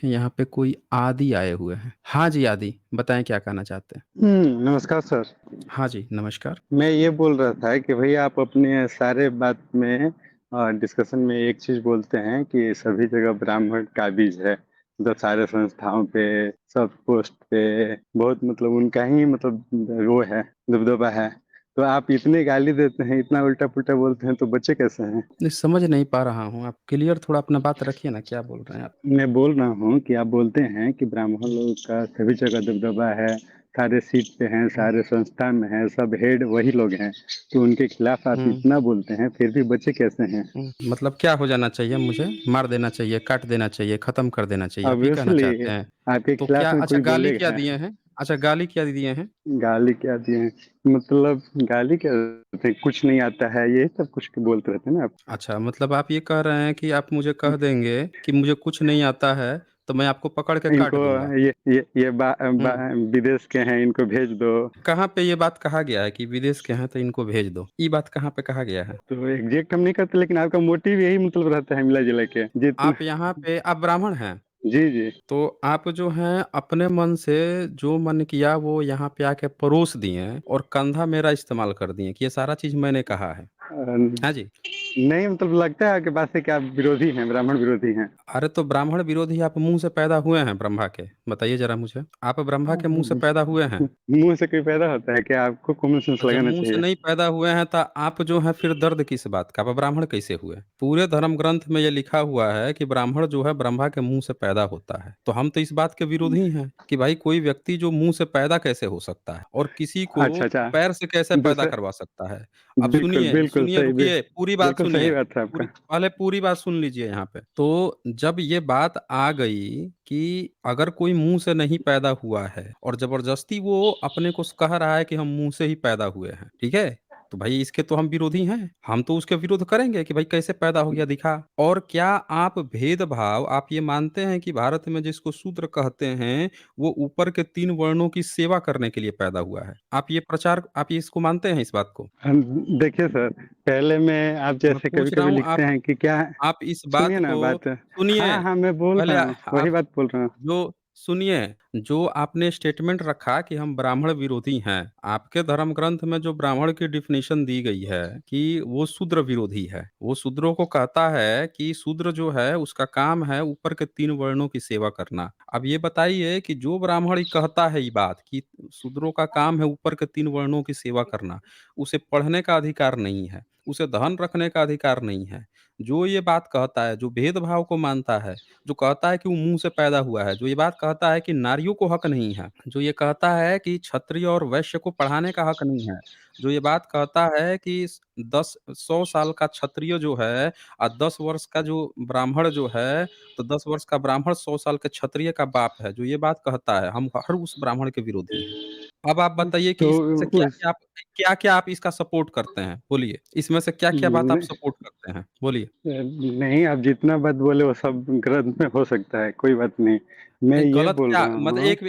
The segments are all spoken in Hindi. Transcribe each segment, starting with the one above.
यहाँ पे कोई आदि आए हुए हैं। हाँ जी, आदि, बताएँ क्या कहना चाहते हैं? नमस्कार सर। हाँ जी, नमस्कार। मैं ये बोल रहा था कि भैया आप अपने सारे बात में डिस्कशन में एक चीज़ बोलते हैं कि सभी जगह ब्राह्मण काबिज़ है। मतलब सारे संस्थाओं पे, सब पोस्ट पे बहुत मतलब उनका ही मतलब वो है, दबदबा है। तो आप इतनी गाली देते हैं, इतना उल्टा-पुल्टा बोलते हैं तो बच्चे कैसे हैं? नहीं, समझ नहीं पा रहा हूँ, आप क्लियर थोड़ा अपना बात रखिए ना, क्या बोल रहे हैं आप? मैं बोल रहा हूँ कि आप बोलते हैं कि ब्राह्मण लोग का सभी जगह दबदबा है, सारे सीट पे हैं, हुँ, सारे संस्थान में हैं, सब हेड वही लोग हैं, तो उनके खिलाफ आप हुँ, इतना बोलते हैं, फिर भी बच्चे कैसे हैं? मतलब क्या हो जाना चाहिए मुझे? मार देना चाहिए, काट देना चाहिए, खत्म कर देना चाहिए, आप ये कहना ऑब्वियसली चाहते हैं? आपके तो क्या खिलाफ में अच्छा कोई गाली क्या बोलेगा, दिए हैं? अच्छा गाली क्या दिए हैं? गाली क्या दिए हैं? मतलब गाली क्या देते हैं, कुछ नहीं आता है, यही सब कुछ बोलते रहते हैं ना आप। अच्छा, मतलब आप ये कह रहे हैं कि आप मुझे कह देंगे कि मुझे कुछ नहीं आता है, तो मैं आपको पकड़ के काट इनको दूँगा। ये हुँ। विदेश के हैं, इनको भेज दो। कहाँ पे ये बात कहा गया है कि विदेश के हैं तो इनको भेज दो? ये बात कहाँ पे कहा गया है? तो एग्ज़ैक्ट हम नहीं करते, लेकिन आपका मोटिव यही मतलब रहता है मिला-जुला के, जितना आप यहाँ पे आप ब्राह्मण हैं, जी, जी। तो आप जो हैं अपने मन से जो मन किया वो यहाँ पे आके परोस दिए और कंधा मेरा इस्तेमाल कर दिए कि ये सारा चीज़ मैंने कहा है। हाँ जी। नहीं मतलब लगता है आपकी बात से कि आप विरोधी हैं, ब्राह्मण विरोधी हैं। अरे तो ब्राह्मण विरोधी आप मुँह से पैदा हुए हैं ब्रह्मा के? बताइए ज़रा मुझे। आप ब्रह्मा के मुँह से पैदा हुए हैं? मुँह से कोई पैदा होता है क्या? आपको कॉमन सेंस तो जब लगाना मुँह से चाहिए। नहीं पैदा हुए हैं तो आप जो हैं फिर दर्द किस बात का? आप ब्राह्मण कैसे हुए? पूरे धर्म ग्रंथ में ये लिखा हुआ है कि ब्राह्मण जो है ब्रह्मा के मुँह से पैदा होता है। तो हम तो इस बात के विरोधी हैं कि भाई कोई व्यक्ति जो मुँह से पैदा कैसे हो सकता है? और किसी को अच्छा, अच्छा। पैर से कैसे पैदा दूसरा करवा सकता है? अब बिल्कुल, सुनिए, बिल्कुल सुनिए सही रुकिए, पूरी बात बिल्कुल सही सुनिए। बात है पूरी आपका। पहले पूरी बात सुन लीजिए यहाँ पे। तो जब ये बात आ गई कि अगर कोई मुँह से नहीं पैदा हुआ है और ज़बरदस्ती वो अपने को कह रहा है कि हम मुँह से ही पैदा हुए हैं, ठीक है? तो भाई इसके तो हम विरोधी हैं। हम तो उसके विरोध करेंगे कि भाई कैसे पैदा हो गया दिखा। और क्या आप भेदभाव आप ये मानते हैं कि भारत में जिसको शूद्र कहते हैं, वो ऊपर के 3 वर्णों की सेवा करने के लिए पैदा हुआ है? आप ये इसको मानते हैं इस बात को? हम देखिए सर, पहले में आप मैं जैसे पूछ रहा कभी-कभी हूँ लिखते हैं कि क्या आप इस बात सुनिए ना को बात। सुनिए, हाँ, हाँ, मैं बोल पहले रहा हूँ, वही आप बात बोल रहा हूँ। जो सुनिए, जो आपने स्टेटमेंट रखा कि हम ब्राह्मण विरोधी हैं, आपके धर्म ग्रंथ में जो ब्राह्मण की डेफिनिशन दी गई है कि वो शूद्र विरोधी है। वो शूद्रों को कहता है कि शूद्र जो है उसका काम है ऊपर के 3 वर्णों की सेवा करना। अब ये बताइए कि जो ब्राह्मण ये कहता है ये बात कि शूद्रों का काम है ऊपर के 3 वर्णों की सेवा करना, उसे पढ़ने का अधिकार नहीं है, उसे धन रखने का अधिकार नहीं है। जो ये बात कहता है, जो भेदभाव को मानता है, जो कहता है कि वो मुँह से पैदा हुआ है, जो ये बात कहता है कि नारियों को हक नहीं है, जो ये कहता है कि क्षत्रिय और वैश्य को पढ़ाने का हक नहीं है, जो ये बात कहता है कि 100 साल का क्षत्रिय जो है 10 वर्ष का जो ब्राह्मण जो है, तो 10 वर्ष का ब्राह्मण 100 साल के क्षत्रिय का बाप है, जो ये बात कहता है, हम हर उस ब्राह्मण के विरोधी हैं। अब आप बताइए कि तो इसमें से उस क्या-क्या आप इसका सपोर्ट करते हैं? बोलिए। इसमें से क्या-क्या बात आप न सपोर्ट करते हैं? बोलिए। नहीं, आप जितना बात बोले वो सब ग्रंथ में हो सकता है, कोई बात नहीं। मैं नहीं, ये गलत बोल क्या रहा मतलब हूँ एक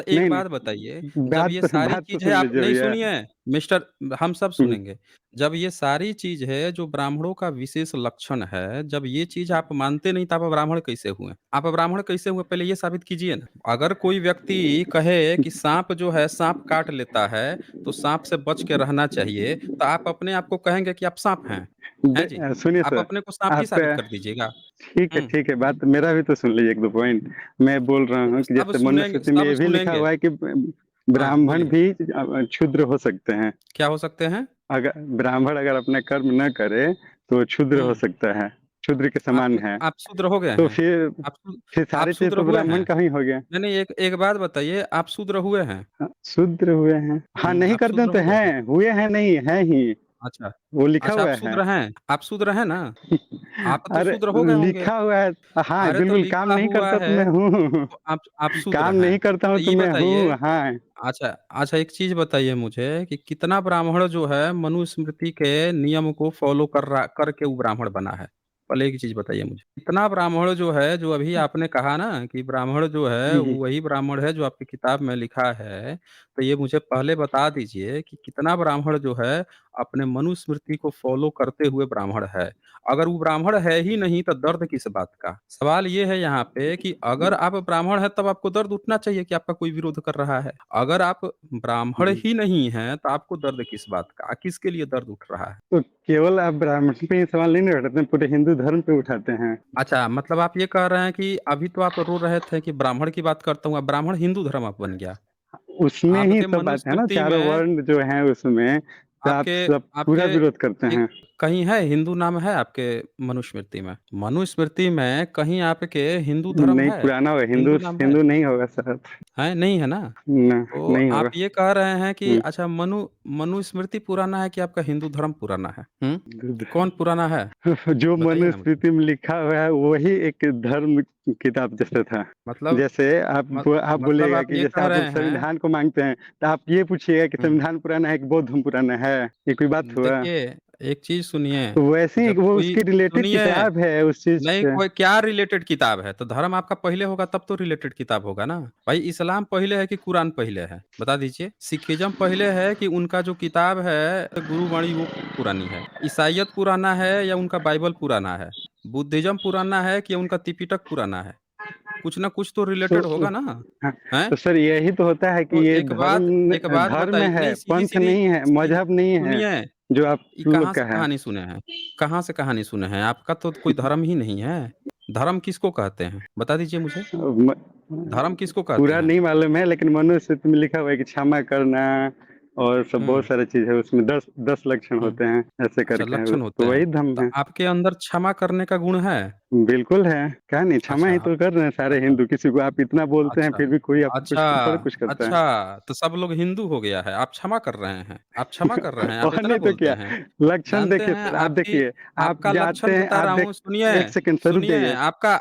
नहीं, बात बताइए, नहीं, जब ये सारी बात तो चीज़ है सुन आप लीजिए नहीं भैया। सुनिए, मिस्टर हम सब हुँ, सुनेंगे। जब ये सारी चीज़ है जो ब्राह्मणों का विशेष लक्षण है, जब ये चीज़ आप मानते नहीं तो आप ब्राह्मण कैसे हुए? आप ब्राह्मण कैसे हुए पहले ये साबित कीजिए ना। अगर कोई व्यक्ति कहे कि साँप जो है साँप काट लेता है, तो साँप से बच के रहना चाहिए, तो आप अपने आप को कहेंगे कि आप साँप हैं। हैं जी? सुनिए आप सर, अपने को साँप ही आप साबित कर दीजिएगा। हुँ। ठीक है, बात मेरा भी तो सुन लीजिए 1-2 पॉइंट। मैं बोल रहा हूँ कि जैसे मनुस्मृति में सब ये भी लिखा सुनेंगे। हुआ है कि हाँ, ब्राह्मण बोलिए। भी क्षुद्र हो सकते हैं। क्या हो सकते हैं? अगर ब्राह्मण अगर अपना कर्म ना करे, तो क्षुद्र हो हुँ। सकता है, क्षुद्र के समान है। आप शूद्र हो गए तो हैं? फिर आप सारे चीज़ शूद्र तो हुए ब्राह्मण हैं? का ही हो गया। नहीं, नहीं एक एक बात बताइए आप शूद्र हुए हैं? शूद्र हुए हैं। हाँ, नहीं आप करते हैं शूद्र तो हो गए हैं? हैं, हुए हैं नहीं, हैं ही। अच्छा। वो लिखा अच्छा आप हुआ है। शूद्र हैं? आप शूद्र हैं ना? आप तो अरे, शूद्र हो गए होंगे? लिखा हुआ है। हाँ, अरे तो बिल्कुल काम लिखा नहीं हुआ करता तो है मैं हूँ। तो आप शूद्र काम हैं। नहीं करता हूँ तो तो ये मैं बताइए हूँ, हाँ। अच्छा अच्छा एक चीज़ बताइए मुझे कि कितना ब्राह्मण जो है मनुस्मृति के नियम को फ़ॉलो करके वो ब्राह्मण बना है? पहले एक चीज़ बताइए मुझे। कितना ब्राह्मण जो है जो अभी आपने कहा ना कि ब्राह्मण जो है जी, वो जी। वही ब्राह्मण है जो आपकी किताब में लिखा है। तो ये मुझे पहले बता दीजिए कि कितना ब्राह्मण जो है अपने मनुस्मृति को फॉलो करते हुए ब्राह्मण है। अगर वो ब्राह्मण है ही नहीं तो दर्द किस बात का? सवाल ये है यहाँ पे कि अगर आप ब्राह्मण हैं तब आपको दर्द उठना चाहिए कि आपका कोई विरोध कर रहा है। अगर आप ब्राह्मण हम्म। ही नहीं हैं तो आपको दर्द किस बात का? किसके लिए दर्द उठ रहा है? तो केवल आप ब्राह्मण पे ही सवाल नहीं उठाते हैं, पूरे हिंदू धर्म पे उठाते हैं। अच्छा, मतलब आप ये कह रहे हैं कि अभी तो आप रो रहे थे कि ब्राह्मण की बात करता हूँ, अब ब्राह्मण हिंदू धर्म आप बन गया। उसमें ही आपके तो बात है ना, मनुस्मृति चारों में वर्ण जो हैं उसमें, तो आप आपके सब पूरा आपके विरोध करते एक हैं। कहीं है हिंदू नाम है आपके मनुस्मृति में? मनुस्मृति में कहीं आपके हिंदू धर्म नहीं, है? पुराना होगा, हिंदू हिंदू नाम है? हिंदू नहीं होगा सर। है? नहीं है ना? न, तो नहीं आप होगा। ये कह रहे हैं कि हम्म। अच्छा मनुस्मृति पुराना है कि आपका हिंदू धर्म पुराना है? कौन पुराना है? जो बताइए ना मुझे। मनुस्मृति में लिखा हुआ है वही एक धर्म किताब जैसे था। मतलब जैसे मत आप मतलब बोलिएगा आप कि ये जैसे कह आप रहे हैं संविधान को मांगते हैं, तो आप ये पूछिएगा कि हुँ, संविधान पुराना है कि बौद्ध धर्म पुराना है, ये कोई बात हुआ? देखिए एक चीज़ सुनिए, तो वैसे ही जब वो कोई उसकी रिलेटेड सुनिए किताब है उस चीज नहीं, पे। कोई क्या रिलेटेड किताब है? तो धर्म आपका पहले होगा तब तो रिलेटेड किताब होगा ना। भाई इस्लाम पहले है कि कुरान पहले है? बता दीजिए। सिखिज़्म पहले है कि उनका जो किताब है गुरुवाणी वो पुरानी है? ईसाईयत पुराना है या उनका बाइबल पुराना है? बुद्धिज़्म पुराना है कि उनका त्रिपिटक पुराना है? कुछ ना कुछ तो तो रिलेटेड होगा ना, हाँ, हैं? तो सर यही तो होता है कि तो ये एक बात धर्म बताइए है, नहीं पंथ सीधी-सीधी नहीं है, सी मजहब नहीं है, सुनिए जो आप ये लोग कहाँ का से है। कहानी सुने हैं? कहाँ से कहानी सुने हैं? आपका तो कोई धर्म ही नहीं है। धर्म किसको कहते हैं? बता दीजिए मुझे। म- धर्म किसको कहते पूरा हैं? नहीं मालूम है, लेकिन मनुस्मृति में लिखा हुआ है कि क्षमा करना और सब बहुत हुँ, सारी चीज है उसमें, 10 लक्षण हुँ। होते हैं ऐसे अच्छा करके, लक्षण होते तो हैं। वही धर्म तो है। आपके अंदर क्षमा करने का गुण है? बिल्कुल है, क्या नहीं, क्षमा अच्छा, ही तो कर रहे हैं सारे अच्छा, हिंदू, किसी को आप इतना बोलते हैं अच्छा, फिर भी कोई आपको कुछ अच्छा, थोड़ा कुछ करता है। अच्छा, तो सब लोग हिंदू हो गया है। आप क्षमा कर रहे हैं। आप क्षमा कर रहे हैं, आप और इतना नहीं तो बोलते क्या, हैं। लक्षण जानते देखिए हैं सर, आप आपकी देखिए, आप आपका जाते लक्षण हैं, बता आप रहा देख, हूँ सुनिए, एक सेकंड सर रुक सुनिए जाइए। आपका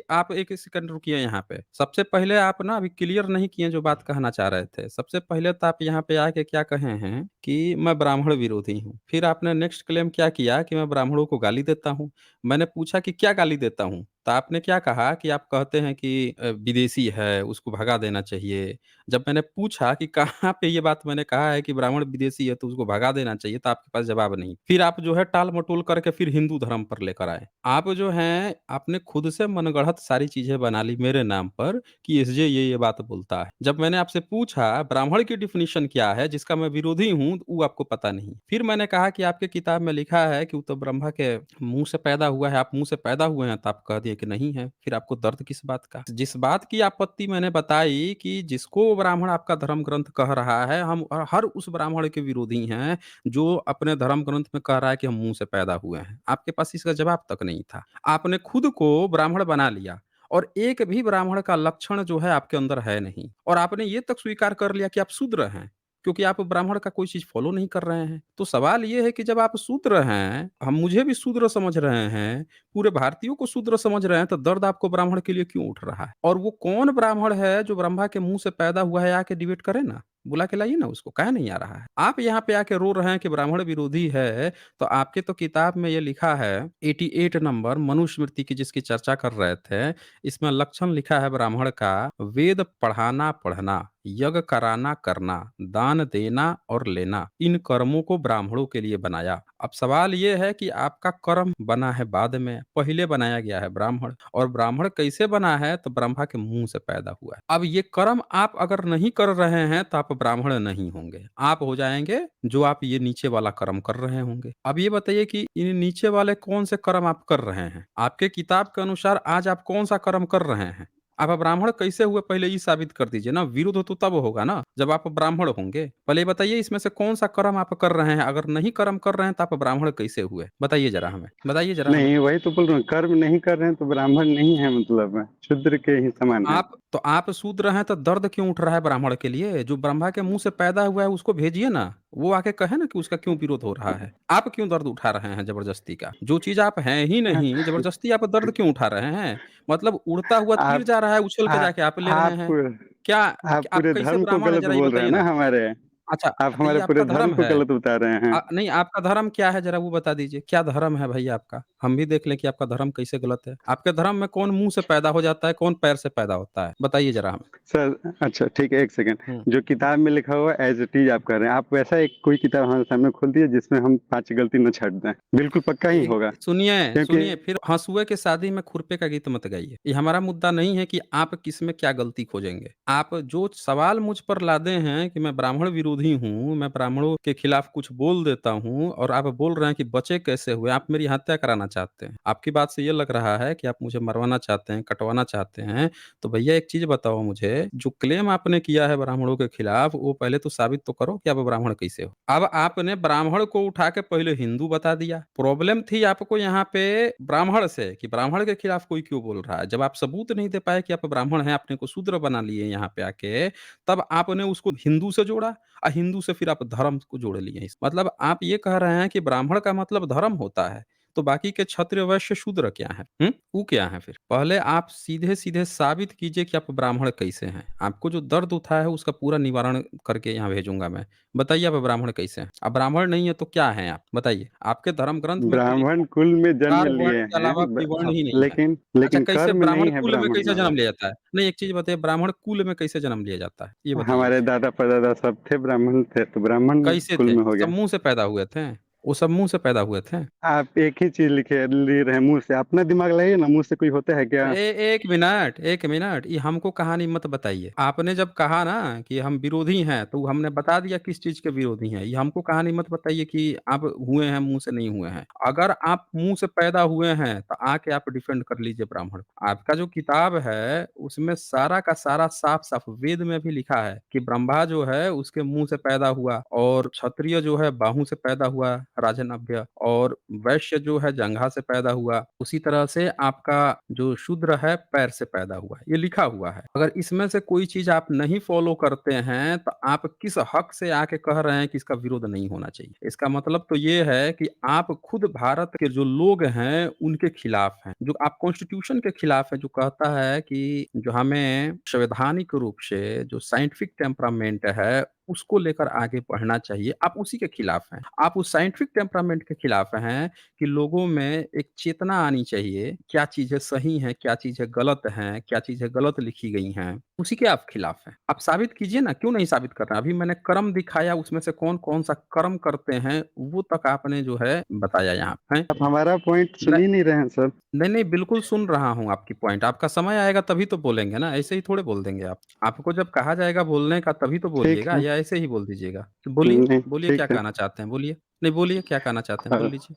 आप 1 सेकंड रुकिए यहाँ पे। सबसे पहले आप ना अभी क्लियर नहीं किए जो बात कहना चाह रहे थे। सबसे पहले तो आप यहाँ पे आके क्या कहे हैं कि मैं ब्राह्मण विरोधी हूँ। फिर आपने नेक्स्ट क्लेम क्या किया कि मैं ब्राह्मणों को गाली देता हूँ। मैंने पूछा कि क्या गाली देता हूँ? तो आपने क्या कहा कि आप कहते हैं कि विदेशी है, उसको भगा देना चाहिए। जब मैंने पूछा कि कहाँ पे ये बात मैंने कहा है कि ब्राह्मण विदेशी है तो उसको भगा देना चाहिए, तो आपके पास जवाब नहीं। फिर आप जो है टाल-मटोल करके फिर हिंदू धर्म पर लेकर आए। आप जो हैं आपने खुद से मनगढ़ंत सारी चीज़ें बना ली मेरे नाम पर कि एसजे ये बात बोलता है। जब मैंने आपसे पूछा ब्राह्मण की डेफिनिशन क्या है जिसका मैं विरोधी हूँ, वो आपको पता नहीं। फिर मैंने कहा कि आपके किताब में लिखा है कि वो तो ब्रह्मा के मुँह से पैदा हुआ है, आप मुँह से पैदा हुए हैं, तो आप कह दिए कि नहीं है। फिर आपको दर्द किस बात का? जिस बात की आपत्ति मैंने बताई कि जिसको ब्राह्मण आपका धर्म ग्रंथ कह रहा है, हम हर उस ब्राह्मण के विरोधी हैं, जो अपने धर्म ग्रंथ में कह रहा है कि हम मुँह से पैदा हुए हैं। आपके पास इसका जवाब तक नहीं था। आपने खुद को ब्राह्मण बना लिया और एक भी ब्राह्मण का लक्षण जो है आपके अंदर है नहीं और आपने ये तक स्वीकार कर लिया कि आप शूद्र हैं, क्योंकि आप ब्राह्मण का कोई चीज़ फ़ॉलो नहीं कर रहे हैं। तो सवाल ये है कि जब आप शूद्र हैं, हम मुझे भी शूद्र समझ रहे हैं, पूरे भारतीयों को शूद्र समझ रहे हैं, तो दर्द आपको ब्राह्मण के लिए क्यों उठ रहा है? और वो कौन ब्राह्मण है जो ब्रह्मा के मुँह से पैदा हुआ है, आके डिबेट करे ना। बुला के लाइए ना उसको, काहे नहीं आ रहा है? आप यहाँ पे आके रो रहे हैं कि ब्राह्मण विरोधी है, तो आपके तो किताब में ये लिखा है 88 नंबर मनुस्मृति की जिसकी चर्चा कर रहे थे, इसमें लक्षण लिखा है ब्राह्मण का वेद पढ़ाना पढ़ना, यज्ञ कराना करना, दान देना और लेना, इन कर्मों को ब्राह्मणों के लिए बनाया। अब सवाल ये है कि आपका कर्म बना है बाद में, पहले बनाया गया है ब्राह्मण और ब्राह्मण कैसे बना है तो ब्रह्मा के मुँह से पैदा हुआ है। अब ये कर्म आप अगर नहीं कर रहे हैं तो आप ब्राह्मण नहीं होंगे। आप हो जाएँगे जो आप ये नीचे वाला कर्म कर रहे होंगे। अब ये बताइए कि इन नीचे वाले कौन से कर्म आप कर रहे हैं? आपके किताब के अनुसार आज आप कौन-सा कर्म कर रहे हैं? आप ब्राह्मण कैसे हुए पहले ये साबित कर दीजिए ना, विरोध तो तब होगा ना जब आप ब्राह्मण होंगे। पहले ये बताइए इसमें से कौन-सा कर्म आप कर रहे हैं? अगर नहीं कर्म कर रहे हैं तो आप ब्राह्मण कैसे हुए? बताइए ज़रा हमें, बताइए ज़रा हमें। नहीं, वही तो बोल रहा हूँ, कर्म नहीं कर रहे हैं तो ब्राह्मण नहीं है, मतलब शूद्र के ही समान है। तो आप शूद्र हैं तो दर्द क्यों उठ रहा है ब्राह्मण के लिए? जो ब्रह्मा के मुँह से पैदा हुआ है उसको भेजिए ना। वो आके कहे ना कि उसका क्यों विरोध हो रहा है। आप क्यों दर्द उठा रहे हैं ज़बरदस्ती का? जो चीज़ आप हैं ही नहीं, ज़बरदस्ती आप दर्द क्यों उठा रहे हैं? मतलब उड़ता हुआ तीर आप जा रहा है उछल के आ, जाके आप ले रहे आप हैं। क्या आप आप पूरे कैसे धर्म को ब्राह्मण हैं गलत ज़रा ये बोल रहे बताइए हैं ना ना? हमारे। अच्छा, आप तो ये हमारे पूरे आपका धर्म धर्म को है। गलत बता रहे हैं। नहीं, आपका धर्म क्या है ज़रा वो बता दीजिए? क्या धर्म है भई आपका? हम भी देख लें कि आपका धर्म कैसे गलत है। आपके धर्म में कौन मुँह से पैदा हो जाता है, कौन पैर से पैदा होता है? बताइए ज़रा हमें। सर अच्छा ठीक है, 1 सेकंड। हुँ। जो किताब में लिखा हुआ है एज़ इट इज़ आप कह रहे हैं। आप वैसा एक कोई किताब हमारे सामने खोल दीजिए जिसमें हम 5 गलती ना छाँट दें। बिल्कुल पक्का ही एक होगा। सुनिए, क्योंकि सुनिए फिर हँसुए के शादी में खुरपे का गीत मत गाइए। ये हमारा मुद्दा नहीं है कि आप किसमें क्या गलती खोजेंगे। आप जो सवाल मुझ पर लादे हैं कि मैं ब्राह्मण विरोधी हूँ, मैं ब्राह्मणों के खिलाफ कुछ बोल देता हूँ और आप बोल रहे हैं कि बचे कैसे हुए? आप मेरी हत्या कराना चाहते हैं। आपकी बात से ये लग रहा है कि आप मुझे मरवाना चाहते हैं, कटवाना चाहते हैं। तो भैया एक चीज़ बताओ मुझे, जो क्लेम आपने किया है ब्राह्मणों के खिलाफ, वो पहले तो साबित तो करो कि आप ब्राह्मण कैसे हो? अब आपने ब्राह्मण को उठा के पहले हिंदू बता दिया। प्रॉब्लम थी आपको यहाँ पे ब्राह्मण से कि ब्राह्मण के खिलाफ कोई क्यों बोल रहा है। जब आप सबूत नहीं दे पाए कि आप ब्राह्मण हैं, अपने को शूद्र बना लिए यहाँ पे आके, तब आपने उसको हिंदू से जोड़ा और हिंदू से फिर आप धर्म को जोड़ लिए। मतलब आप ये कह रहे हैं कि ब्राह्मण का मतलब धर्म होता है। तो बाकी के क्षत्रिय, वैश्य, शूद्र क्या है? वो क्या है फिर? पहले आप सीधे-सीधे साबित कीजिए कि आप ब्राह्मण कैसे हैं। आपको जो दर्द उठा है उसका पूरा निवारण करके यहाँ भेजूँगा मैं। बताइए आप ब्राह्मण कैसे हैं? आप ब्राह्मण नहीं है तो क्या हैं आप? बताइए। आपके धर्म ग्रंथ में तो लिखा ब्राह्मण है, कुल में जन्म 4 वर्ण लिए के हैं अलावा कोई वर्ण ही नहीं है। लेकिन अच्छा लेकिन कैसे कर्म ब्राह्मण नहीं है कुल में ब्राह्मण कैसे में। जन्म लिया जाता है? नहीं एक चीज़ बताइए, ब्राह्मण कुल में कैसे जन्म लिया जाता है? ये बताइए हमारे मुझे। दादा परदादा सब थे ब्राह्मण थे तो ब्राह्मण कैसे कुल थे? में हो सब गया। मुँह से पैदा हुए थे? वो सब मुँह से पैदा हुए थे? आप एक ही चीज लिखे ले रहे हैं मुंह से। अपना दिमाग लगाइए ना, मुंह से कोई होता है क्या? एक मिनट, ये हमको कहानी मत बताइए। आपने जब कहा ना कि हम विरोधी हैं, तो हमने बता दिया किस चीज़ के विरोधी हैं। ये हमको कहानी मत बताइए कि आप हुए हैं, मुँह से नहीं हुए हैं। अगर आप मुँह से पैदा हुए हैं, तो आके आप डिफेंड कर लीजिए ब्राह्मण को। आपका जो किताब है, उसमें सारा का सारा साफ-साफ वेद में भी लिखा है कि ब्रह्मा जो है, उसके मुँह से पैदा हुआ और क्षत्रिय जो है, बाहु से पैदा हुआ, राजन्य और वैश्य जो है, जंघा से पैदा हुआ। उसी तरह से आपका जो शूद्र है पैर से पैदा हुआ है, ये लिखा हुआ है। अगर इसमें से कोई चीज़ आप नहीं फ़ॉलो करते हैं, तो आप किस हक से आके कह रहे हैं कि इसका विरोध नहीं होना चाहिए? इसका मतलब तो ये है कि आप खुद भारत के जो लोग हैं, उनके खिलाफ हैं। जो आप कॉन्स्टिट्यूशन के खिलाफ हैं, जो कहता है कि जो हमें संवैधानिक रूप से जो साइंटिफिक टेम्परामेंट है, उसको लेकर आगे बढ़ना चाहिए, आप उसी के खिलाफ हैं। आप उस साइंटिफिक टेम्परामेंट के खिलाफ हैं कि लोगों में एक चेतना आनी चाहिए, क्या चीज़ें सही हैं, क्या चीज़ें गलत हैं, क्या चीज़ें गलत लिखी गई हैं, उसी के आप खिलाफ हैं। आप साबित कीजिए ना, क्यों नहीं साबित कर रहे हैं? अभी मैंने कर्म दिखाया, उसमें से कौन-कौन सा कर्म करते हैं, वो तक आपने जो है बताया यहाँ, हैं? आप हमारा पॉइंट न सुन ही नहीं रहे हैं सर। नहीं, नहीं, बिल्कुल सुन रहा हूँ आपकी पॉइंट। आपका समय आएगा तभी तो बोलेंगे ना, ऐसे ही थोड़े बोल देंगे आप। आपको जब कहा जाएगा बोलने का तभी तो ठीक बोलिएगा है। या ऐसे ही बोल दीजिएगा? तो बोलिए, नहीं बोलिए क्या ठीक है। कहना चाहते हैं, बोलिए। नहीं बोलिए क्या कहना चाहते हैं, बोल और, लीजिए।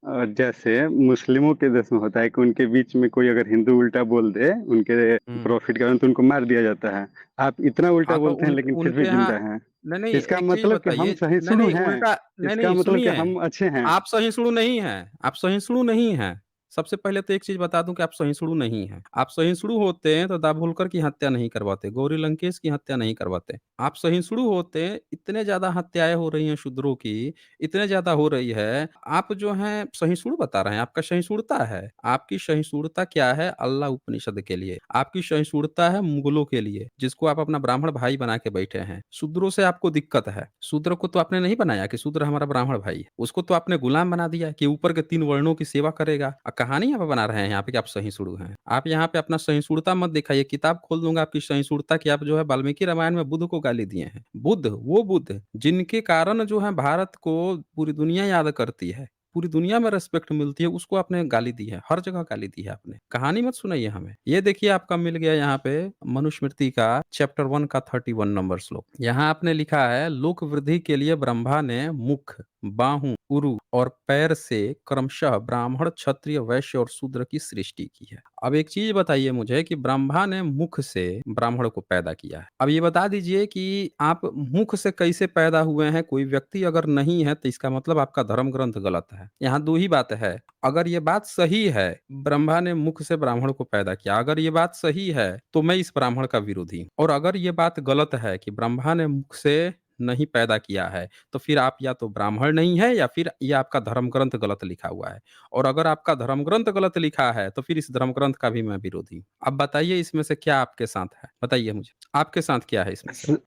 और जैसे मुस्लिमों के देश में होता है कि उनके बीच में कोई अगर हिंदू उल्टा बोल दे उनके हुँ। प्रॉफिट के कारण तो उनको मार दिया जाता है। आप इतना उल्टा हाँ, तो बोलते हैं उन लेकिन फिर उनके भी यहाँ जिंदा हैं। नहीं, नहीं, इसका एक चीज़ मतलब कि हम बताइए नहीं, सहिष्णु नहीं, हैं। उल्टा नहीं, इसका नहीं, मतलब कि सुनिए, हम अच्छे हैं। आप सहिष्णु नहीं हैं, आप सहिष्णु नहीं हैं। सबसे पहले तो एक चीज़ बता दूँ कि आप सहिष्णु नहीं हैं। आप सहिष्णु होते तो दाभोलकर की हत्या नहीं करवाते, गौरी लंकेश की हत्या नहीं करवाते। आप सहिष्णु होते, इतने ज़्यादा हत्याएँ हो रही हैं शूद्रों की, इतने ज़्यादा हो रही है, आप जो हैं सहिष्णु बता रहे हैं, आपका सहिष्णुता है। आपकी सहिष्णुता क्या है? अल्लाह उपनिषद के लिए। आपकी सहिष्णुता है मुगलों के लिए, जिसको आप अपना ब्राह्मण भाई बना के बैठे हैं। शूद्रों से आपको दिक्कत है। शूद्र को तो आपने नहीं बनाया कि शूद्र हमारा ब्राह्मण भाई है। उसको तो आपने गुलाम बना दिया कि ऊपर के 3 वर्णों की सेवा करेगा। कहानी आप बना रहे हैं यहाँ पे कि आप सहिष्णु हैं। आप यहाँ पे अपना सहिष्णुता मत दिखाइए। किताब खोल दूँगा आपकी सहिष्णुता की, आप जो है वाल्मीकि रामायण में बुद्ध को गाली दिए हैं। बुद्ध, वो बुद्ध जिनके कारण जो है भारत को पूरी दुनिया याद करती है। पूरी दुनिया में रिस्पेक्ट मिलती है, उसको आपने गाली दी है, हर जगह गाली दी है आपने। कहानी मत सुनाइए हमें। ये देखिए आपका मिल गया यहाँ पे मनुस्मृति का चैप्टर 1 का 31 नंबर श्लोक। यहाँ आपने लिखा है लोक वृद्धि के लिए ब्रह्मा ने मुख, बाहु, उरु और पैर से क्रमशः ब्राह्मण, क्षत्रिय, वैश्य और शूद्र की सृष्टि की है। अब एक चीज बताइए मुझे कि ब्रह्मा ने मुख से ब्राह्मण को पैदा किया है। अब ये बता दीजिए कि आप मुख से कैसे पैदा हुए हैं? कोई व्यक्ति अगर नहीं है तो इसका मतलब आपका धर्म ग्रंथ गलत है। यहाँ 2 ही बात है। अगर ये बात सही है, ब्रह्मा ने मुख से ब्राह्मण को पैदा किया, अगर ये बात सही है, तो मैं इस ब्राह्मण का विरोधी हूँ। और अगर ये बात गलत है कि ब्रह्मा ने मुख से नहीं पैदा किया है, तो फिर आप या तो ब्राह्मण नहीं है या फिर ये आपका धर्म ग्रंथ गलत लिखा हुआ है। और अगर आपका धर्म ग्रंथ गलत लिखा है, तो फिर इस धर्म ग्रंथ का भी मैं विरोधी हूँ। अब बताइए इसमें से क्या आपके साथ है? बताइए मुझे, आपके साथ क्या है इसमें से? स-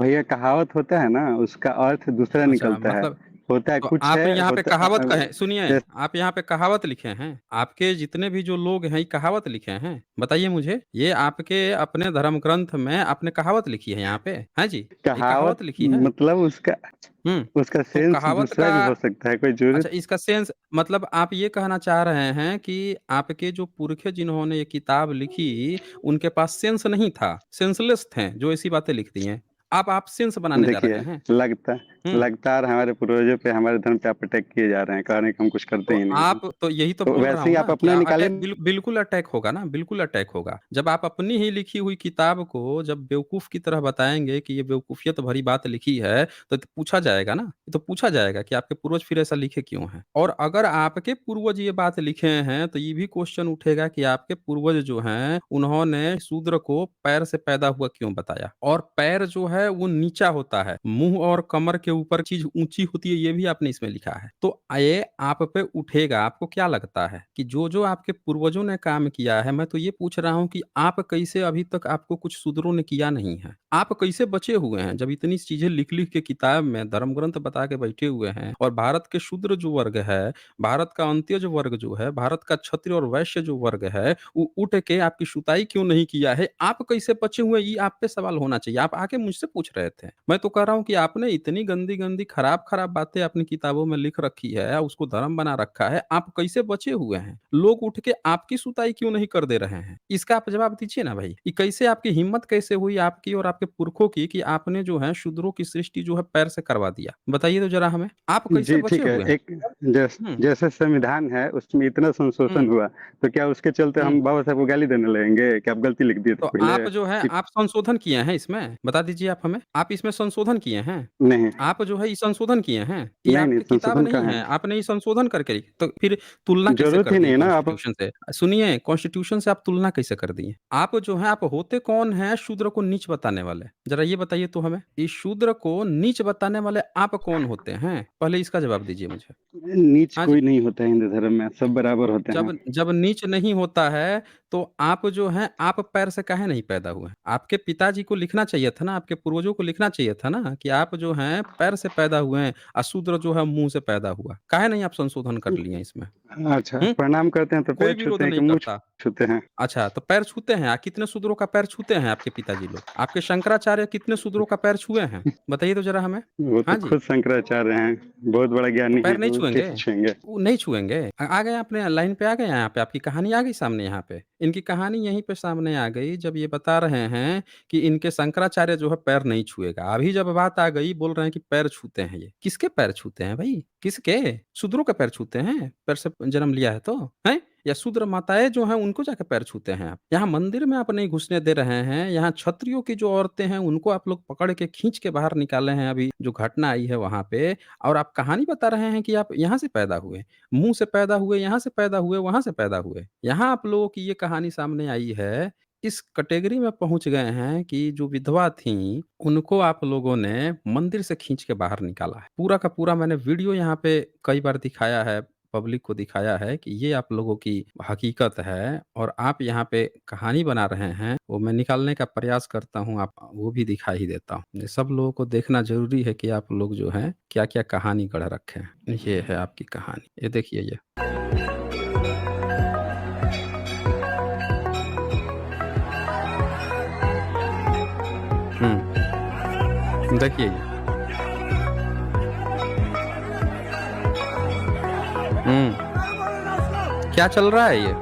भैया कहावत होता है ना, उसका अर्थ दूसरा अच्छा, निकलता है। मतलब होता है तो कुछ आप है, यहाँ पे होता कहावत कहें, सुनिए, जैसे आप यहाँ पे कहावत लिखे हैं। आपके जितने भी जो लोग हैं, ये कहावत लिखे हैं। बताइए मुझे, ये आपके अपने धर्म ग्रंथ में आपने कहावत लिखी है यहाँ पे? हैं जी? ये कहावत कहावत लिखी है? मतलब उसका हुँ। उसका तो सेंस कहावत दूसरा का भी हो सकता है, कोई अच्छा, जरूरत। इसका सेंस मतलब आप ये कहना चाह रहे हैं कि आपके जो पुरखे जिन्होंने ये किताब लिखी, उनके पास सेंस नहीं था, सेंसलेस थे, जो ऐसी बातें लिख दी हैं। आप सेंस बनाने जा देखिए, रहे हैं। लगता हुँ। लगता है हमारे पूर्वजों पे, हमारे धर्म पे आप अटैक किए जा रहे हैं, कह रहे हैं कि हम कुछ करते तो ही नहीं हैं। आप तो यही तो तो बोल रहा वैसे हूँ ही ना आप कि अपना निकालिए। बिल्कुल अटैक होगा ना, बिल्कुल अटैक होगा। जब आप अपनी ही लिखी हुई किताब को जब बेवकूफ़ की तरह बताएँगे कि ये बेवकूफ़ियत भरी बात लिखी है, तो पूछा जाएगा ना, ये तो पूछा जाएगा कि आपके पूर्वज फिर ऐसा लिखे क्यों हैं? और अगर आपके पूर्वज ये बात लिखे हैं, तो ये भी क्वेश्चन उठेगा कि आपके पूर्वज जो हैं, उन्होंने शूद्र को पैर से पैदा हुआ क्यों बताया? और पैर जो है वो नीचा होता है, मुँह और कमर के ऊपर चीज़ ऊँची होती है, ये भी आपने इसमें लिखा है। तो ये आप पे उठेगा, आपको क्या लगता है कि जो-जो आपके पूर्वजों ने काम किया है, मैं तो ये पूछ रहा हूँ कि आप कैसे अभी तक आपको कुछ शूद्रों ने किया नहीं है? आप कैसे बचे हुए हैं? जब इतनी चीज़ें लिख-लिख के किताब में धर्म ग्रंथ बता के बैठे हुए हैं और भारत के शूद्र जो वर्ग है, भारत का अंत्यज वर्ग जो है, भारत का क्षत्रिय और वैश्य जो वर्ग है, वो उठ के आपकी सुताई क्यों नहीं किया है? आप कैसे बचे हुए हैं? ये आप पे सवाल होना चाहिए। आप आके मुझसे पूछ रहे थे। मैं तो कह रहा हूँ कि आपने इतनी गंदी-गंदी, खराब-खराब बातें अपनी किताबों में लिख रखी है, उसको धर्म बना रखा है, आप कैसे बचे हुए हैं? लोग उठ के आपकी सुताई क्यों नहीं कर दे रहे हैं? इसका आप जवाब दीजिए ना भाई। ये कैसे आपकी हिम्मत कैसे हुई आपकी और आपके पुरखों की कि आपने जो है शूद्रों की सृष्टि जो है पैर से करवा दिया? बताइए तो ज़रा हमें। आप कैसे जी, बचे ठीक है। हुए हैं? एक हुँ, जैसे संविधान है, उसमें इतना संशोधन हुँ, हुआ, तो क्या उसके चलते हुँ। हम बाबा साहब को गाली देने लगेंगे कि आप गलती लिख दिए थे तो पहले? आप जो है कि आप संशोधन किए हैं इसमें? बता दीजिए आप हमें। आप इसमें संशोधन किए हैं? नहीं, आप जो है ये संशोधन किए हैं? ये नहीं, नहीं, आपकी किताब संशोधन नहीं कहाँ है, है? आपने ये संशोधन करके तो फिर तुलना कैसे ज़रूरत कर ही दिए नहीं ना आप। कॉन्स्टिट्यूशन से? सुनिए, कॉन्स्टिट्यूशन से आप तुलना कैसे कर दिए? आप जो हैं आप होते कौन हैं शूद्र को नीच बताने वाले? ज़रा ये बताइए तो हमें। इस शूद्र को नीच बताने वाले आप कौन होते हैं? पहले इसका जवाब दीजिए मुझे। नीच हाँ कोई जी। नहीं होता है हिंदू धर्म में, सब बराबर होते हैं। जब जब नीच नहीं होता है, तो आप जो हैं, आप पैर से काहे नहीं पैदा हुए? आपके पिताजी को लिखना चाहिए था ना, आपके पूर्वजों को लिखना चाहिए था ना कि आप जो हैं पैर से पैदा हुए हैं और शूद्र जो है मुँह से पैदा हुआ। काहे नहीं आप संशोधन कर लिए इसमें? अच्छा, हुँ? प्रणाम करते हैं तो पैर कोई विरोध छूते हैं नहीं कि मुँह करता। छूते हैं? अच्छा, तो पैर छूते हैं। कितने शूद्रों का पैर छूते हैं आपके पिताजी लोग? आपके शंकराचार्य कितने शूद्रों का पैर छुए हैं? बताइए तो ज़रा हमें। वो तो हाँ जी। खुद शंकराचार्य हैं, बहुत बड़ा तो ज्ञानी पैर हैं, नहीं वो छुएँगे? कैसे छुएँगे? वो नहीं छुएँगे। आ गए अपने लाइन पे आ गए यहाँ पे, आपकी कहानी आ गई सामने यहाँ पे। इनकी कहानी यहीं पे सामने आ गई जब ये बता रहे हैं कि इनके शंकराचार्य जो है पैर नहीं छुएगा। अभी जब बात आ गई बोल रहे हैं कि पैर छूते हैं ये। किसके पैर छूते हैं भई? किसके? शूद्रों के पैर छूते हैं? पैर से जन्म लिया है तो? हैं? या शूद्र माताएँ जो हैं उनको जाके पैर छूते हैं आप? यहाँ मंदिर में आप नहीं घुसने दे रहे हैं, यहाँ क्षत्रियों की जो औरतें हैं उनको आप लोग पकड़ के खींच के बाहर निकाले हैं अभी जो घटना आई है वहाँ पे। और आप कहानी बता रहे हैं कि आप यहाँ से पैदा हुए, मुँह से पैदा हुए, यहाँ से पैदा हुए, वहाँ से पैदा हुए। यहाँ आप लोगों की ये कहानी सामने आई है, इस कैटेगरी में पहुँच गए हैं कि जो विधवा थीं, उनको आप लोगों ने मंदिर से खींच के बाहर निकाला है। पूरा का पूरा मैंने वीडियो यहाँ पे कई बार दिखाया है, पब्लिक को दिखाया है कि ये आप लोगों की हकीकत है और आप यहाँ पे कहानी बना रहे हैं, वो मैं निकालने का प्रयास करता हूँ, आप वो भी दिखा ही देता हूँ। ये सब लोगों को देखना ज़रूरी है कि आप लोग जो हैं, क्या-क्या कहानी गढ़ रखे हैं। ये है आपकी कहानी। ये देखिए ये। हुँ, देखिए ये। हुँ, क्या चल रहा है ये?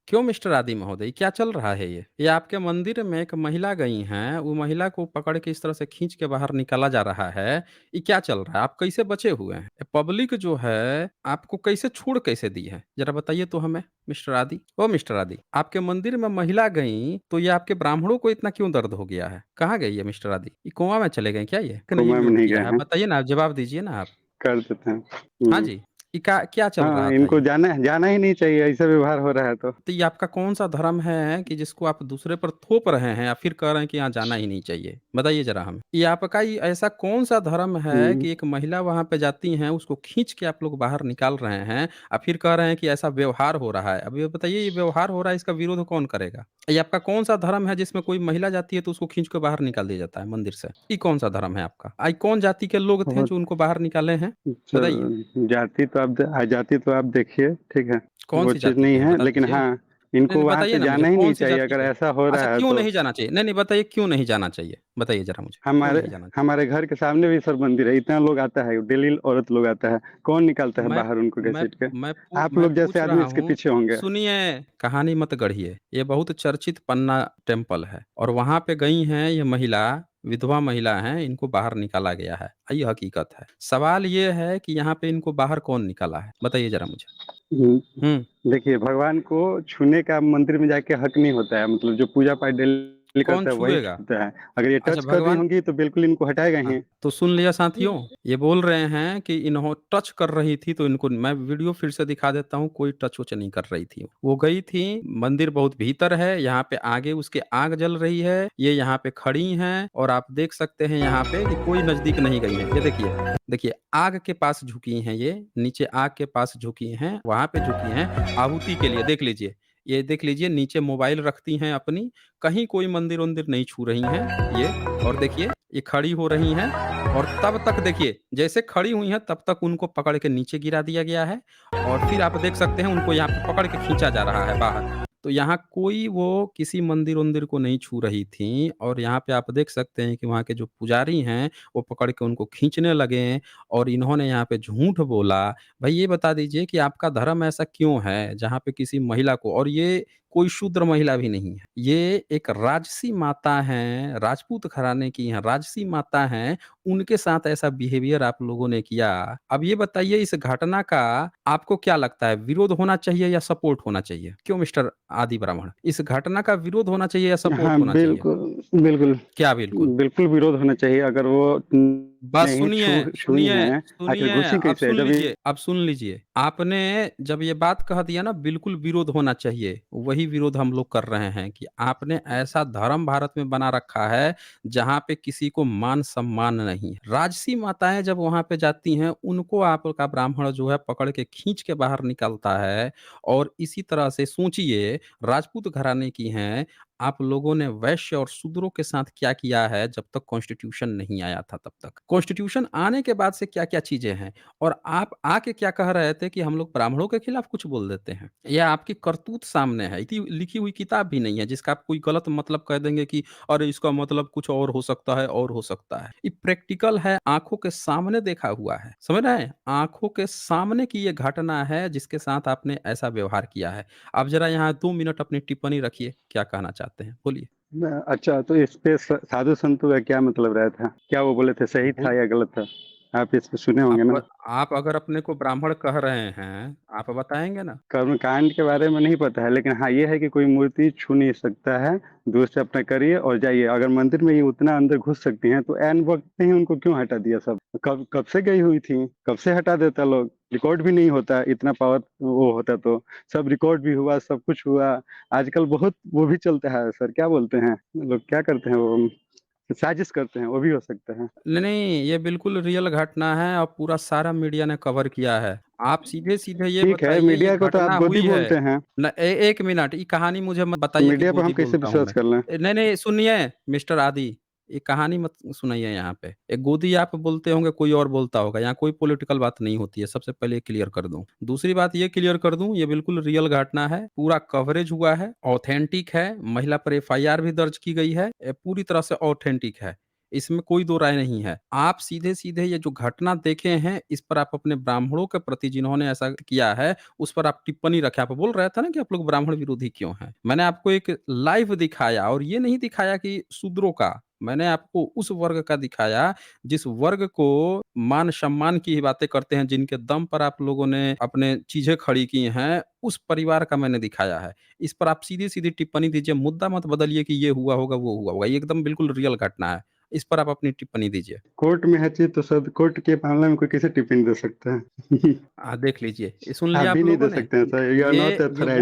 क्यों मिस्टर आदि महोदय, क्या चल रहा है ये? ये आपके मंदिर में एक महिला गई हैं, वो महिला को पकड़ के इस तरह से खींच के बाहर निकाला जा रहा है। ये क्या चल रहा है? आप कैसे बचे हुए हैं? ये पब्लिक जो है, आपको कैसे छोड़ कैसे दी है? ज़रा बताइए तो हमें, मिस्टर आदि। ओ मिस्टर आदि, आपके मंदिर में महिला गईं, तो ये आपके ब्राह्मणों को इतना क्यों दर्द हो गया है? कहाँ गई है मिस्टर आदि? ये कोमा में चले गए क्या ये? कि नहीं कोमा में विरोध नहीं किया गए है? हैं, बताइए ना, जवाब दीजिए ना आप। कर देते हैं। हाँ जी। कि क्या चल हाँ, रहा था इनको ये? जाना जाना ही नहीं चाहिए, ऐसा व्यवहार हो रहा है तो। तो ये आपका कौन-सा धर्म है कि जिसको आप दूसरे पर थोप रहे हैं या फिर कह रहे हैं कि यहाँ जाना ही नहीं चाहिए? बताइए ज़रा हमें। ये आपका ये ऐसा कौन-सा धर्म है हम्म। कि एक महिला वहाँ पे जाती हैं, उसको खींच के आप लोग बाहर निकाल रहे हैं और फिर कह रहे हैं कि ऐसा व्यवहार हो रहा है। अब ये बताइए ये व्यवहार हो रहा है इसका विरोध कौन करेगा? ये आपका कौन-सा धर्म है जिसमें कोई महिला जाती है तो उसको खींच के बाहर निकाल दिया जाता है मंदिर से? ये कौन-सा धर्म है आपका? कौन जाति के लोग थे बहुत जो उनको बाहर निकाले हैं? बताइए। जाति तो आप जाति तो आप देखिए, ठीक है, वो कौन-सी चीज़ जाति नहीं के हैं है, बता लेकिन दीजिए? हाँ, नहीं, इनको नहीं वहाँ बताइए पे ना मुझे जाना ही नहीं कौन-सी चाहिए, जाति अगर के हैं? ऐसा हो अच्छा रहा है क्यों तो। नहीं जाना चाहिए? नहीं, नहीं बताइए क्यों नहीं जाना चाहिए? बताइए ज़रा मुझे, क्यों हमारे नहीं जाना चाहिए? हमारे घर के सामने भी सर मंदिर है, इतना लोग आता है, डेली औरत लोग आता है, कौन निकालता है मैं बाहर उनको मैं घसीट के? आप मैं लोग जैसे पूछ आदमी रहा इसके हूँ, पीछे होंगे। सुनिए, कहानी मत गढ़िए। ये बहुत चर्चित पन्ना टेम्पल है और वहाँ पे गई हैं ये महिला, विधवा महिला हैं, इनको बाहर निकाला गया है। ये हकीकत है। सवाल ये है कि यहाँ पे इनको बाहर कौन निकाला है? बताइए ज़रा मुझे। हुँ। हुँ। देखिए, भगवान को छूने का मंदिर में जाके हक नहीं होता है, मतलब जो पूजा पाठ डेली कौन करता है वही छुएगा? छूता है। अगर ये अच्छा टच कर रही भगवान होंगी तो बिल्कुल इनको हटाएगा हाँ, ही। तो सुन लिया साथियों, ये बोल रहे हैं कि टच कर रही थी तो इनको मैं वीडियो फिर से दिखा देता हूँ, कोई टच-वच नहीं कर रही थी। वो गई थी, मंदिर बहुत भीतर है, यहाँ पे आगे उसके आग जल रही है, ये यहाँ पे खड़ी हैं और आप देख सकते हैं यहाँ पे कि कोई नज़दीक नहीं गई हैं। ये देखिए, देखिए आग के पास झुकी हैं ये, नीचे आग के पास झुकी हैं, वहाँ पे झुकी हैं आहुति के लिए, देख लीजिए। ये देख लीजिए नीचे मोबाइल रखती हैं अपनी, कहीं कोई मंदिर-वंदिर नहीं छू रही हैं ये और देखिए ये खड़ी हो रही हैं और तब तक देखिए जैसे खड़ी हुई हैं तब तक उनको पकड़ के नीचे गिरा दिया गया है और फिर आप देख सकते हैं उनको यहाँ पे पकड़ के खींचा जा रहा है बाहर। तो यहाँ कोई वो किसी मंदिर-वंदिर को नहीं छू रही थीं और यहाँ पे आप देख सकते हैं कि वहाँ के जो पुजारी हैं, वो पकड़ के उनको खींचने लगे और इन्होंने यहाँ पे झूठ बोला। भाई ये बता दीजिए कि आपका धर्म ऐसा क्यों है जहाँ पे किसी महिला को और ये कोई शूद्र महिला भी नहीं है। ये एक राजसी माता हैं, राजपूत घराने की हैं, राजसी माता हैं, उनके साथ ऐसा बिहेवियर आप लोगों ने किया। अब ये बताइए इस घटना का आपको क्या लगता है विरोध होना चाहिए या सपोर्ट होना चाहिए? क्यों मिस्टर आदि ब्राह्मण? इस घटना का विरोध होना चाहिए या सपोर्ट हाँ, होना चाहिए? बिल्कुल, बिल्कुल। क्या बिल्कुल? बिल्कुल विरोध होना चाहिए, अगर वो बस नहीं सुनिए, छुई सुनिए, हैं, आखिर सुनिए, घुसी अब कैसे? सुन जब ये लीजिए, अब सुन लीजिए। आपने जब ये बात कह दिया ना बिल्कुल विरोध होना चाहिए, वही विरोध हम लोग कर रहे हैं कि आपने ऐसा धर्म भारत में बना रखा है, जहाँ पे किसी को मान-सम्मान नहीं है। राजसी माताएँ जब वहाँ पे जाती हैं, उनको आपका ब्राह्मण जो है पकड़ के खींच के बाहर निकालता है और इसी तरह से सोचिए राजपूत घराने की हैं, आप लोगों ने वैश्य और शूद्रों के साथ क्या किया है जब तक कॉन्स्टिट्यूशन नहीं आया था तब तक। कॉन्स्टिट्यूशन आने के बाद से क्या-क्या चीज़ें हैं और आप आके क्या कह रहे थे कि हम लोग ब्राह्मणों के खिलाफ कुछ बोल देते हैं। यह आपकी करतूत सामने है, इतनी लिखी हुई किताब भी नहीं है जिसका आप कोई गलत मतलब कह देंगे कि अरे इसका मतलब कुछ और हो सकता है और हो सकता है। ये प्रैक्टिकल है, आँखों के सामने देखा हुआ है। समझ रहे हैं? आँखों के सामने की ये घटना है जिसके साथ आपने ऐसा व्यवहार किया है। आप ज़रा यहाँ 2 मिनट अपनी टिप्पणी रखिए, क्या कहना चाहते हैं? बोलिए। अच्छा, तो इस पे साधु संतों का क्या मतलब रहा था? क्या वो बोले थे, सही वो था या गलत था? आप इस पे सुने होंगे ना? आप अगर अपने को ब्राह्मण कह रहे हैं, आप बताएँगे ना? कर्मकांड के बारे में नहीं पता है, लेकिन हाँ, ये है कि कोई मूर्ति छू नहीं सकता है, दूर से अपना करिए और जाइए। अगर मंदिर में ये उतना अंदर घुस सकती हैं, तो ऐन वक़्त पे ही उनको क्यों हटा दिया सब? कब कब से गई हुई थी, कब से हटा देता लोग? रिकॉर्ड भी नहीं होता, इतना पावर वो होता तो। सब रिकॉर्ड भी हुआ, सब कुछ हुआ। आजकल बहुत वो भी चलता है सर, क्या बोलते हैं, लोग क्या करते हैं वो, साजिश करते हैं, वो भी हो सकता है। नहीं, नहीं, ये बिल्कुल रियल घटना है और पूरा सारा मीडिया ने कवर किया है। आप सीधे-सीधे ये ठीक है, बताइए ये मीडिया को तो आप घटना गोदी हुई है बोलते हैं, न 1 मिनट ये कहानी मुझे मत बताइए कि मीडिया पे हम गोदी कैसे बोलता हूँ विश्वास मैं। कर लें? नहीं, नहीं सुनिए मिस्टर आदि, ये कहानी मत सुनाइए यहाँ पे। एक गोदी आप बोलते होंगे, कोई और बोलता होगा। यहाँ कोई पॉलिटिकल बात नहीं होती है, सबसे पहले ये क्लियर कर दूँ। दूसरी बात ये क्लियर कर दूँ, ये बिल्कुल रियल घटना है, पूरा कवरेज हुआ है, ऑथेंटिक है, महिला पर एफआईआर भी दर्ज की गई है, पूरी तरह से ऑथेंटिक है। इसमें कोई दो राय नहीं है। आप सीधे-सीधे ये जो घटना देखे हैं, इस पर आप अपने ब्राह्मणों के प्रति जिन्होंने ऐसा किया है, उस पर आप टिप्पणी रखें। आप बोल रहे थे ना कि आप लोग ब्राह्मण विरोधी क्यों हैं? मैंने आपको एक लाइव दिखाया और ये नहीं दिखाया कि शूद्रों का, मैंने आपको उस वर्ग का दिखाया, जिस वर्ग को मान-सम्मान की ही बातें करते हैं, जिनके दम पर आप लोगों ने अपने चीज़ें खड़ी की हैं, उस परिवार का मैंने दिखाया है। इस पर आप सीधी-सीधी टिप्पणी दीजिए, मुद्दा मत बदलिए कि ये हुआ होगा, वो हुआ होगा। ये एकदम बिल्कुल रियल घटना है। इस पर आप अपनी टिप्पणी दीजिए। कोर्ट में है चीज तो सब कोर्ट के मामले में कोई कैसे टिप्पणी दे सकता है? देख लीजिए, ये सुन आप लिया आप भी नहीं लोगों दे ने? सकते हैं sir, you are not authorised.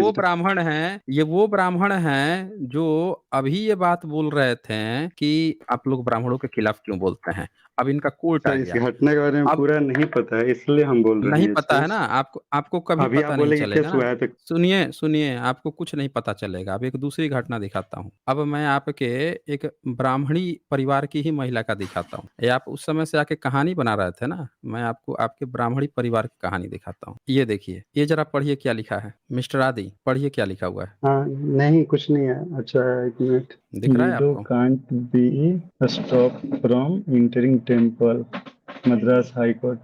ये वो ब्राह्मण हैं जो अभी ये बात बोल रहे थे कि आप लोग ब्राह्मणों के खिलाफ क्यों बोलते हैं? अब इनका कोर्ट आ सर इस गया। घटना के बारे में अब पूरा नहीं पता है, इसलिए हम बोल रहे नहीं हैं ये पता है चीज। ना आपको, आपको कभी अभी आप पता नहीं बोले कि चलेगा केस ना। हुआ है तो। सुनिए सुनिए, आपको कुछ नहीं पता चलेगा। अब एक दूसरी घटना दिखाता हूँ। अब मैं आपके एक ब्राह्मणी परिवार की ही महिला का दिखाता हूँ। ये आप उस समय से आके कहानी बना रहे थे ना, मैं आपको आपके ब्राह्मणी परिवार की कहानी दिखाता हूँ। ये देखिए, ये जरा पढ़िए क्या लिखा है। मिस्टर आदि, पढ़िए क्या लिखा हुआ है। हाँ नहीं कुछ नहीं है। अच्छा एक मिनट। दिख रहा है विडो आपको? Can't be stop from entering temple, Madras high court.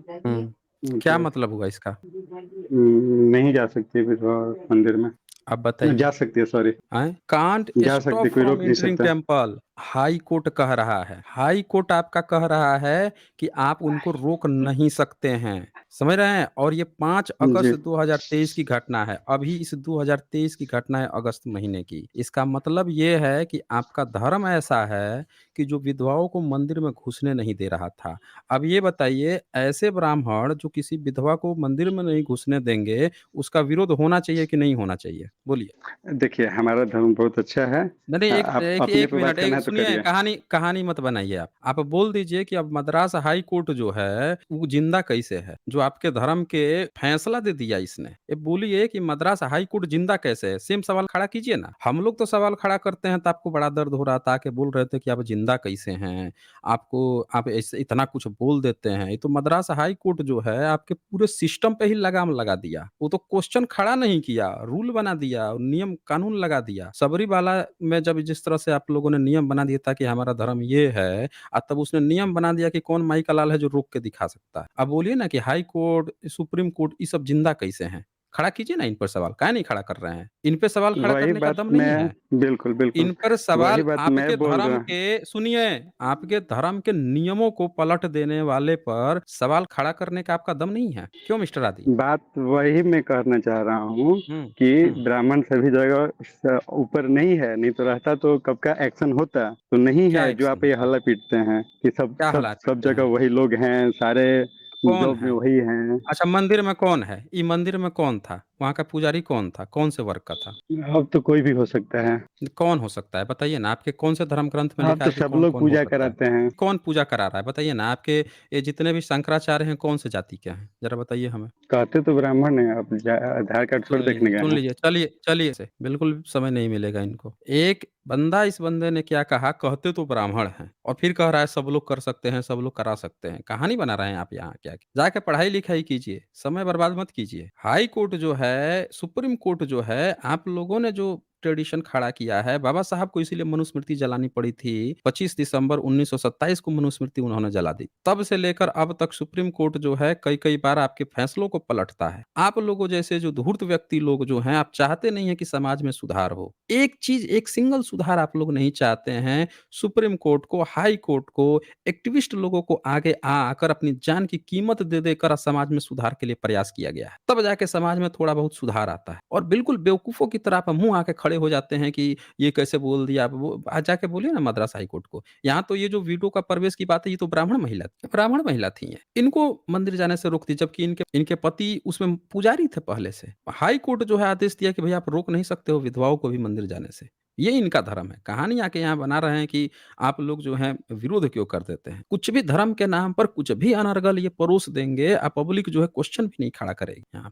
क्या मतलब मतलब हुआ इसका? नहीं जा सकती विधवा मंदिर में। अब बताइए। जा सकती है, सॉरी। कांट जा सकती स्टॉप है, कोई फ्रॉम रोक नहीं एंटरिंग सकता। टेम्पल। हाई कोर्ट कह रहा है, हाई कोर्ट आपका कह रहा है कि आप उनको रोक नहीं सकते हैं। समझ रहे हैं? और ये 5 जी। अगस्त 2023 की घटना है। अभी इस 2023 की घटना है, अगस्त महीने की। इसका मतलब ये है कि आपका धर्म ऐसा है कि जो विधवाओं को मंदिर में घुसने नहीं दे रहा था। अब ये बताइए, ऐसे ब्राह्मण जो किसी विधवा को मंदिर में नहीं घुसने देंगे, उसका विरोध होना चाहिए कि नहीं होना चाहिए? बोलिए। देखिए हमारा धर्म बहुत अच्छा है। नहीं, नहीं, एक आप एक अपने एक पे बात मिनट, करना एक है तो सुनिए, करिए। कहानी कहानी मत बनाइए आप। आप बोल दीजिए कि अब मद्रास हाई कोर्ट जो है, वो जिंदा कैसे है? जो आपके धर्म के फैसला दे दिया इसने। ये बोलिए कि मद्रास हाई कोर्ट जिंदा कैसे है? सेम सवाल खड़ा कीजिए ना। हम लोग तो सवाल खड़ा करते हैं तो आपको बड़ा दर्द हो रहा था, कि बोल रहे थे कि आप जिंदा कैसे हैं? आपको आप ऐसे इतना कुछ बोल देते हैं। ये तो मद्रास हाई कोर्ट जो है, आपके पूरे सिस्टम पे ही लगाम लगा दिया। वो तो क्वेश्चन खड़ा नहीं किया, रूल बना दिया, नियम कानून लगा दिया। सबरीमाला में जब जिस तरह से आप लोगों ने नियम बना दिया था कि हमारा धर्म ये है, तब उसने नियम बना दिया कि कौन माई का लाल है जो रोक के दिखा सकता है। अब बोलिए ना कि हाई कोर्ट, सुप्रीम कोर्ट, ये सब जिंदा कैसे हैं? खड़ा कीजिए ना इन पर सवाल, काहे नहीं खड़ा कर रहे हैं? इन पे सवाल खड़ा वही करने का बात दम नहीं है। मैं बिल्कुल बिल्कुल इन पर वही सवाल बात मैं आपके बोल धर्म रहा। के, सुनिए, आपके धर्म के नियमों को पलट देने वाले पर सवाल खड़ा करने का आपका दम नहीं है। क्यों मिस्टर आदि? बात वही मैं कहना चाह रहा हूँ हुँ, कि हुँ। ब्राह्मण सभी जगह ऊपर नहीं है, नहीं तो रहता तो कब का एक्शन होता। तो नहीं क्या है जो एक्शन आप ये होता? हल्ला पीटते हैं कि सब क्या सब हला सब पीटते जगह हैं? वही लोग हैं, सारे कौन जॉब में है? वही हैं। अच्छा, मंदिर में कौन है? ये मंदिर में कौन था? वहाँ का पुजारी कौन था? कौन से वर्ग का था? अब तो कोई भी हो सकता है। कौन हो सकता है? बताइए ना, आपके कौन से धर्म ग्रंथ में अब लिखा तो है कि सब लोग कौन-कौन हो पूजा सकता है? कराते हैं। कौन पूजा करा रहा है? बताइए ना, आपके ये जितने भी शंकराचार्य हैं, कौन से जाति के हैं? ज़रा बताइए हमें। कहते तो ब्राह्मण है, अब आधार कार्ड थोड़ी देखने गए सुन हैं। लीजिए, चलिए चलिए से बिल्कुल समय नहीं मिलेगा इनको। एक बंदा, इस बंदे ने क्या कहा, कहते तो ब्राह्मण हैं और फिर कह रहा है सब लोग कर सकते हैं, सब लोग करा सकते हैं। कहानी बना रहे हैं आप यहाँ क्या? जाके पढ़ाई लिखाई कीजिए, समय बर्बाद मत कीजिए। हाई कोर्ट जो है, सुप्रीम कोर्ट जो है, आप लोगों ने जो ट्रेडिशन खड़ा किया है, बाबा साहब को इसीलिए मनुस्मृति जलानी पड़ी थी। 25 दिसंबर 1927 को मनुस्मृति उन्होंने जला दी। तब से लेकर अब तक सुप्रीम कोर्ट जो है, कई कई बार आपके फैसलों को पलटता है। आप लोगों जैसे जो धूर्त व्यक्ति लोग जो हैं, आप चाहते नहीं है कि समाज में सुधार हो। एक चीज, एक सिंगल सुधार आप लोग नहीं चाहते हैं। सुप्रीम कोर्ट को, हाई कोर्ट को, एक्टिविस्ट लोगों को आगे आकर अपनी जान की कीमत दे देकर समाज में सुधार के लिए प्रयास किया गया है। तब जाके समाज में थोड़ा बहुत सुधार आता है। और बिल्कुल बेवकूफों की तरह आप मुंह आके खड़े हो जाते हैं कि ये कैसे बोल दिया। आप वो आज जाके बोलिए ना मद्रास हाई कोर्ट को। यहाँ तो ये जो वीटो का प्रवेश की बात है, ये तो ब्राह्मण महिला थी ये। इनको मंदिर जाने से रोक दी, जबकि इनके इनके पति उसमें पुजारी थे पहले से। हाई कोर्ट जो है आदेश दिया कि भई आप रोक नहीं सकते हो विधवाओं को भी मंदिर जाने से। ये इनका धर्म है। कहानी आके यहाँ बना रहे हैं कि आप लोग जो हैं विरोध क्यों कर देते हैं? कुछ भी धर्म के नाम पर कुछ भी अनर्गल ये परोस देंगे, पब्लिक जो है क्वेश्चन भी नहीं खड़ा करेगी यहाँ।